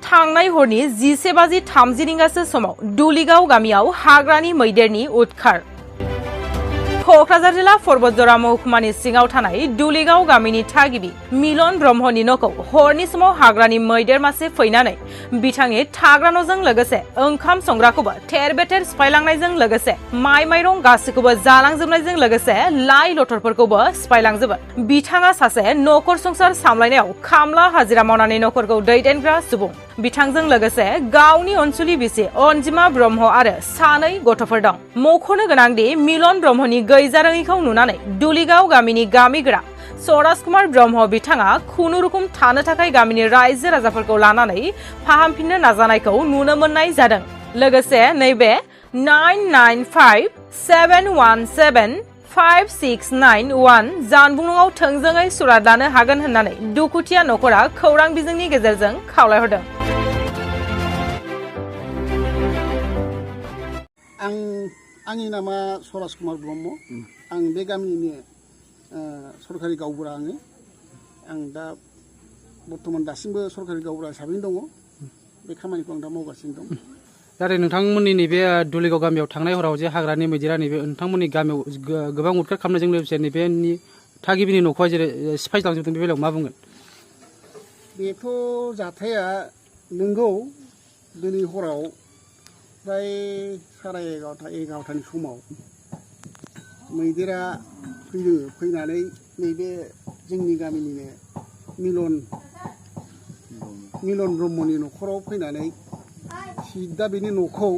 थांनाय हरनि 11:30 रिंगासो समाव दुलिगाव गामियाव हाग्रानि मैदेरनि उदखार। क'क्राझार जिल्ला परबतजरा महकुमानि सिङाव थानाय दुलिगाव गामिनि थागिबि मिलन ब्रह्मनि न'खौ हरनि समाव हाग्रानि मैदेर मासे फैनानै बिथांनि थाग्रा न'जों लोगोसे ओंखाम संग्राखौबो थेर बेथेर सिफायलांनायजों लोगोसे माइ माइरं गासैखौबो जालांजोबनायजों लोगोसे लाइ लथरफोरखौबो सिफायलांजोबो। बिथाङा सासे न'खर संसार सामलायनायाव खामला हाजिरा मावनानै न'खरखौ दैदेनग्रा सुबुं। बिथांजों लोगोसे गावनि अनसुलि बिसि अनजिमा ब्रह्म आरो सानै गथ'फोर दं। मख'नो गोनांदि मिलन ब्रह्मनि गैजारोङैखौ नुनानै दुलिगाव गामिनि गामिगोरा सराज कुमार ब्रह्म बिथाङा खुनुरुखुम थानो थाखाय गामिनि रायजो राजाफोरखौ लानानै फाहामफिननो नाजानायखौ नुनो मोननाय जादों। लोगोसे नैबे 9957175691 जानबुंआव थोंजोङै सुराद लानो हागोन होननानै दुखुथिया न'खरा खौरां बिजोंनि गेजेरजों खावलायहरदों। आंनि नामा सराज कुमार ब्रह्म। आं बे गामिनि सरकारि गावबुरा। आं दा बर्तमान दासिमबो सरकारि गावबुरा हिसाबैनो दङ। बे खामानिखौ आं दा मावगासिनो दं। दा नोंथांमोननि नैबे दुलिगाव गामियाव थांनाय हराव जे हाग्रानि मैदेरा नैबे नोंथांमोननि गामियाव गोबां उदखार खालामनायजों लोगोसे नैबेनि थागिबिनि न'खौहाय जेरै सिफायलांजोबदों, बे बेलायाव मा बुंगोन? बेथ' जाथाया नंगौ। दिनै हराव प्राय 11:30 समाव मैदेरा फैनानै नैबे जोंनि गामिनिनो मिलन ब्रह्मनि न'खराव फैनानै दा बेनि न'खौ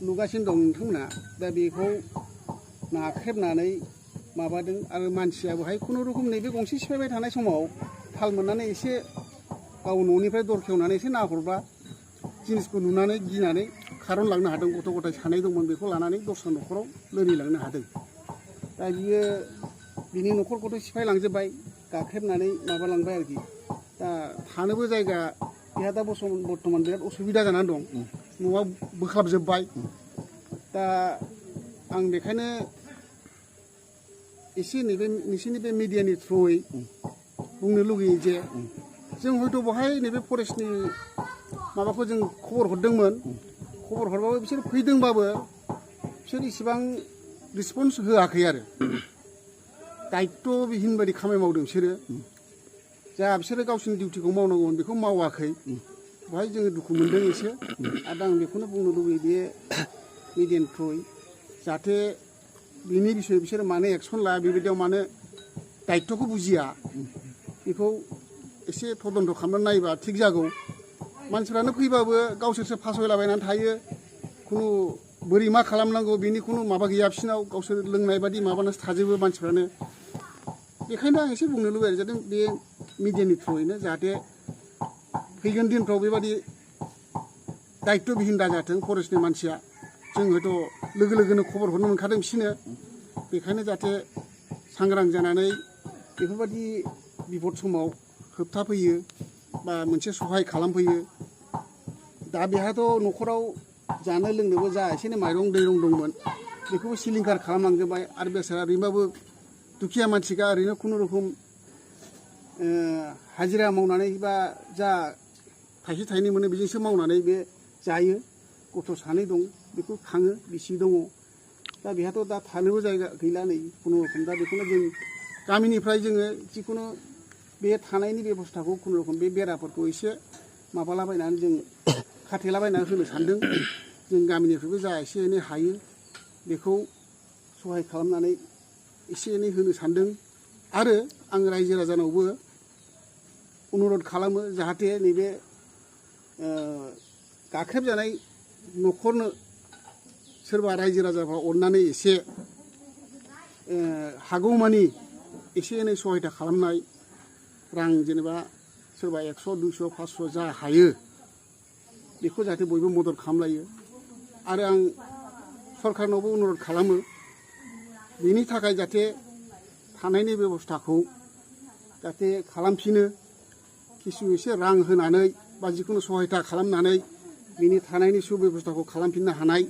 नुगासिनो दं नोंथांमोना। दा बेखौ नाख्रेबनानै माबादों आरो मानसिया बेहाय खुनुरुखुम नैबे गंसे सिफायबाय थानाय समाव थाल मोननानै एसे गाव न'निफ्राय दर खेवनानै एसे नाहरबा जिनिसखौ नुनानै गिनानै खारनलांनो हादों। गथ' गथाय सानै दंमोन, बेखौ लानानै दस्रा न'खराव लोरिलांनो हादों। दा बियो बिनि न'खरखौथ' सिफायलांजोब्बाय, गाख्रेबनानै माबालांबाय आरोखि। दा थानोबो जायगा बेहा दा बर्तमान बिराद उसुबिदा जानानै दं। न'आ बोख्लाबजोब्बाय। दा आं बेखायनो एसे नैबे नोंसोरनि बे मिडियानि थ्रुयै बुंनो लुगैयो जे जों हयथ' बहाय नैबे फरेस्टनि माबाखौ जों खबर हरदोंमोन। खबर हरबाबो बिसोर फैदोंबाबो बिसोर इसेबां रिसपन्स होआखै आरो दायित्वबिहीन बायदि खामानि मावदों बिसोरो। जा बिसोरो गावसोरनि डिउटिखौ मावनांगौमोन बेखौ मावाखै। बेवहाय जोङो दुखु मोनदों एसे। आरो आं बेखौनो बुंनो लुबैयो बे मिडियानि थ्रुयै जाहाथे बिनि बिसय बिसोरो मानो एक्सन लाया, बेबायदियाव मानो दायित्वखौ बुजिया, बेखौ एसे तदन्त खालामनानै नायोबा थिग जागौ। मानसिफ्रानो फैबाबो गावसोरसो फासयलाबायनानै थायो। खुनु बोरै मा खालामनांगौ बेनि खुनु माबा गैया बिसिनाव। गावसोर लोंनाय बादि माबानासो थाजोबो मानसिफ्रानो। बेखायनो आं एसे बुंनो लुबैयो जाहाथे बे मिडियानि थ्रुयैनो जाहाथे फैगोन दिनफ्राव बेबादि दायित्वबिहीन दाजाथों फरेस्टनि मानसिया। जों हयथ' लोगो लोगोनो खबर हरनो मोनखादों बिसोरनो। बेखायनो जाहाथे सांग्रां जानानै बेफोरबायदि बिपद समाव होबथाफैयो बा मोनसे सहाय खालामफैयो। दा बेहाथ' न'खराव जानो लोंनोबो जा एसे एनै माइरं दैरं दंमोन, बेखौबो सिलिंखार खालामलांजोब्बाय। आरो बेसारा ओरैनोबाबो दुखिया मानसिखा ओरैनो खुनुरुखुम हाजिरा मावनानै बा जा थाइसे थाइनै मोनो बेजोंसो मावनानै बे जायो। गथ' सानै दं, बेखौ खाङो, बिसि दङ। दा बेहाथ' दा थानोबो जायगा गैला नै खुनुरुखुम। दा बेखौनो जों गामिनिफ्राय जोङो जिखुनु बे थानायनि बेबस्थाखौ खुनुरुखुम बे बेराफोरखौ एसे माबालाबायनानै जों खाथेलाबायनानै होनो सानदों। जों गामिनिफ्रायबो जा एसे एनै हायो बेखौ सहाय खालामनानै एसे एनै होनो सानदों। आरो आं रायजो राजानावबो अनुरद खालामो जाहाथे नैबे गाख्रेबजानाय न'खरनो सोरबा रायजो राजाफ्रा अननानै एसे हागौमानि एसे एनै सहायता खालामनाय रां, जेनेबा सोरबा 100, 200, 500 जा हायो बेखौ जाहाथे बयबो मदद खालामलायो। आरो आं सरकारनावबो अनुरद खालामो बेनि थाखाय जाहाथे थानायनि बेबस्थाखौ जाहाथे खालामफिनो। किसु एसे रां होनानै बा जिखुनु सहायता खालामनानै बिनि थानायनि सुबेबस्थाखौ खालामफिननो हानाय,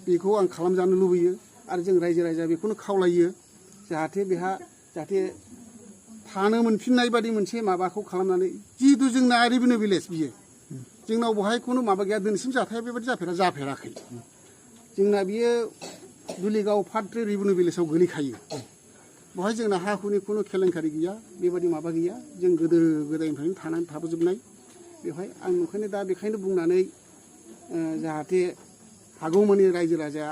बेखौ आं खालामजानो लुबैयो। आरो जों रायजो राजा बेखौनो खावलायो जाहाथे बेहा जाहाथे थानो मोनफिननाय बादि मोनसे माबाखौ खालामनानै जिहेतु जोंना रेभिनिउ भिलेज बियो जोंनाव बहाय खुनु माबा गैया दिनैसिम जाथाया बेबायदि जाफेराखै जोंना बियो दुलिगाव पार्ट 3 रेभिनिउ भिलेजाव गोलैखायो बहाय जोंना हा हुनि खुनु केलेंकारि गैया बेबायदि माबा गैया जों गोदो गोदायनिफ्रायनो थानानै थाबोजोबनाय बेवहाय आं ओंखायनो दा बेखायनो बुंनानै जाहाथे हागौमानि रायजो राजाया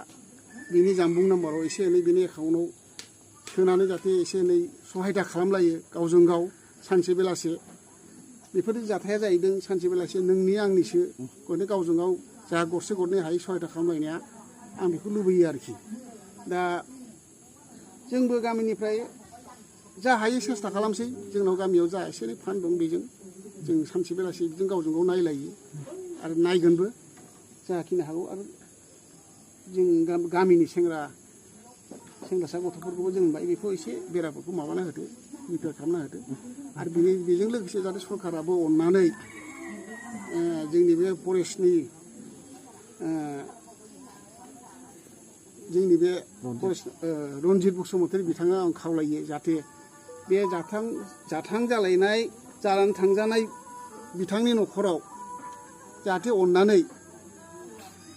बिनि जानबुं नाम्बाराव एसे एनै बिनि एकाउन्टआव सोनानै जाहाथे एसे एनै सहायता खालामलायो गावजों गाव सानसे बेलासे बेफोरनि जाथाया जाहैदों सानसे बेलासे नोंनि आंनिसो गरनै गावजों गाव जा गरसे गरनै हायै सहायता खालामलायनाया आं बेखौ लुबैयो आरोखि दा जोंबो गामिनिफ्राय जा हायो सेस्था खालामसै जोंनाव गामियाव जा एसे एनै फान्ड दं बेजों जों सानसे बेलासे बिदिनो गावजों गाव नायलायो आरो नायगोनबो जाखिनि हागौ आरो जों गामिनि सेंग्रासा गथ'फोरखौबो जों बेखौ एसे बेराफोरखौ माबाना होदो रिपेयार खालामना होदो आरो बेजों लोगोसे जाहाथे सरकाराबो अननानै जोंनि बे फरेस्टनि जोंनि बे रन्जित बसुमतारी बिथाङा आं खावलायो जाहाथे बे जाथां जालायनाय जानानै थांजानाय बिथांनि न'खराव जाहाथे अननानै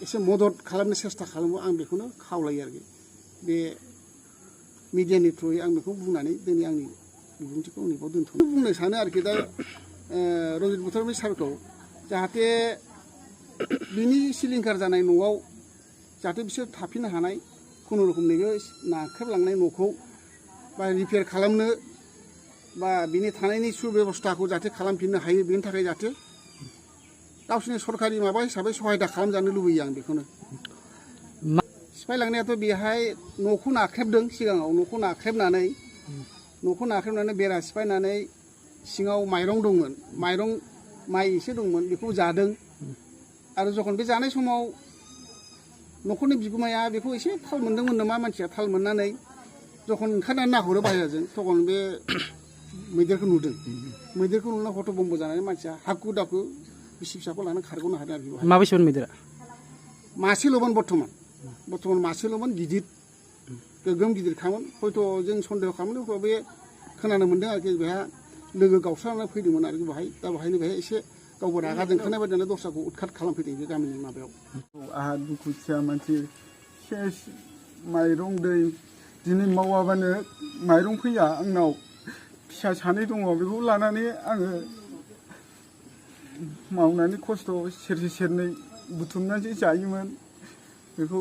एसे मदद खालामनो सेस्था खालामो आं बेखौनो खावलायो आरोखि बे मिडियानि थ्रुयै आं बेखौ बुंनानै दिनै आंनि बिबुंथिखौ नैबाव दोनथ'नो बुंनो सानो आरोखि दा रन्जित बसुमतारी सारखौ जाहाथे बिनि सिलिंखार जानाय न'आव जाहाथे बिसोर थाफिननो हानाय खुनुरुखुम नैबे नाख्रेबलांनाय न'खौ बा रिपेयार खालामनो बा बिनि थानायनि सुबेबस्थाखौ जाहाथे खालामफिननो हायो बेनि थाखाय जाहाथे गावसोरनि सरकारि माबा हिसाबै सहायता खालामजानो लुबैयो आं बेखौनो सिफायलांनायाथ' बेहाय न'खौ नाख्रेबदों सिगाङाव न'खौ नाख्रेबनानै बेरा सिफायनानै सिङाव माइरं दंमोन माइ एसे दंमोन बेखौ जादों आरो जखन बे जानाय समाव न'खरनि बिगुमाया बेखौ एसे थाल मोनदोंमोन नामा मानसिया थाल मोननानै जखन ओंखारनानै नाहरो बाहेराजों तखन बे मैदेरखौ नुदों मैदेरखौ नुना हथ' बम्ब जानानै मानसिया हाखु दाखु बिसि फिसाखौ लानानै खारग'नो हादों आरोखि माबेसेमोन मैदेरा मासेल'मोन बर्थमान मासेल'मोन गिदिर गोगोम गिदिरखामोन हयथ' जों सन्देह खालामो हयथ' बे खोनानो मोन्दों आरोखि बेहा लोगो गावस्रानानै फैदोंमोन आरोखि बेहाय एसे गावबो रागा जोंखानाय बायदिनो दस्राखौ उदखाट खालामफैदों बे गामिनि माबायाव आंहा दुखुथिया मानसि सेस माइरं दै दिनै मावाबानो माइरं फैया आंनाव फिसा सानै दङ बेखौ लानानै आङो मावनानै खस्थ' सेरसे सेरनै बुथुमनानैसो जायोमोन बेखौ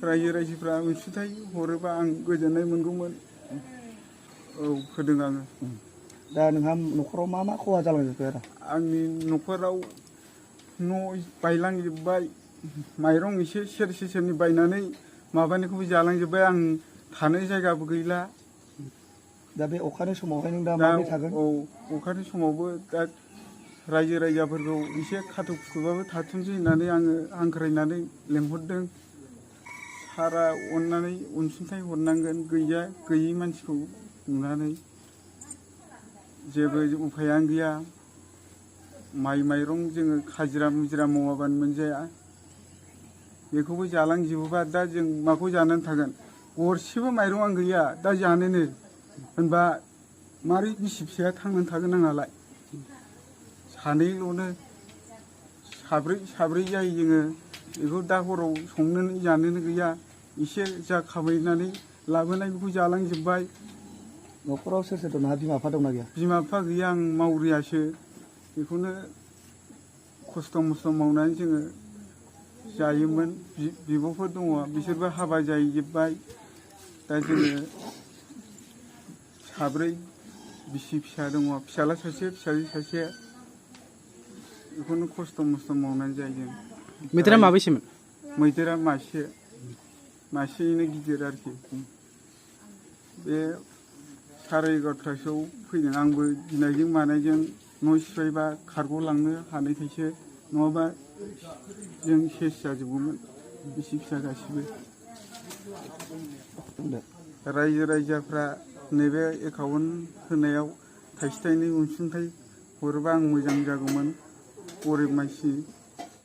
रायजोफ्रा अनसुंथाइ हरोबा आं गोजोननाय मोनगौमोन औ होदों आङो दा नोंहा न'खराव मा खहा जालांजोबखो आरो आंनि न'खराव न' बायलांजोब्बाय माइरं एसे सेरसे सेरनै बायनानै माबानायखौबो जालांजोब्बाय आं थानो जायगाबो गैला दा बे अखानि समावहाय नों दा माबोरै थागोन औ अखानि समावबो दा रायजोफोरखौ एसे खाथु खुथुबाबो थाथुमसै होननानै आङो हांख्रायनानै लेंहरदों सारा अननानै अनसुंथाइ हरनांगोन गैयि मानसिखौ नुनानै जेबो उफायानो गैया माइरं जोङो खाजिरा मुजिरा मावाबानो मोनजाया बेखौबो जालांजोबोबा दा जों माखौ जानानै थागोन गरसेबो माइरंआनो गैया दा जानोनो होनबा मारै बिसि फिसाया थांनानै थागोन आंहालाय सानैल'नो साब्रै जायो जोङो बेखौ दा हराव संनोनो जानोनो गैया एसे जा खामायनानै लाबोनाय बेखौ जालांजोब्बाय न'खराव सोर दं नोंहा बिमा बिफा दंना गैया बिमा बिफा गैया आं मावरियासो बेखौनो खस्थ' मस्थ' मावनानै जोङो जायोमोन बिब'फोर दङ बिसोरबो हाबा जाहैजोब्बाय दा जोङो साब्रै बिसि फिसा दङ फिसाला सासे फिसाजो सासे बेखौनो खस्थ' मस्थ' मावनानै जायो जों मैदेरा माबेसेमोन मैदेरा मासेयैनो गिदिर आरोखि बे 11:30टासोआव फैदों आंबो गिनायजों मानायजों न' सिफायबा खारग'लांनो हानायखायसो नङाबा जों सेस जाजोबगौमोन बिसि फिसा गासिबो रायजोफ्रा नैबे एकाउन्ट होनायाव थाइसे थाइनै अनसुंथाइ हरोबा आं मोजां जागौमोन गरिब मानसि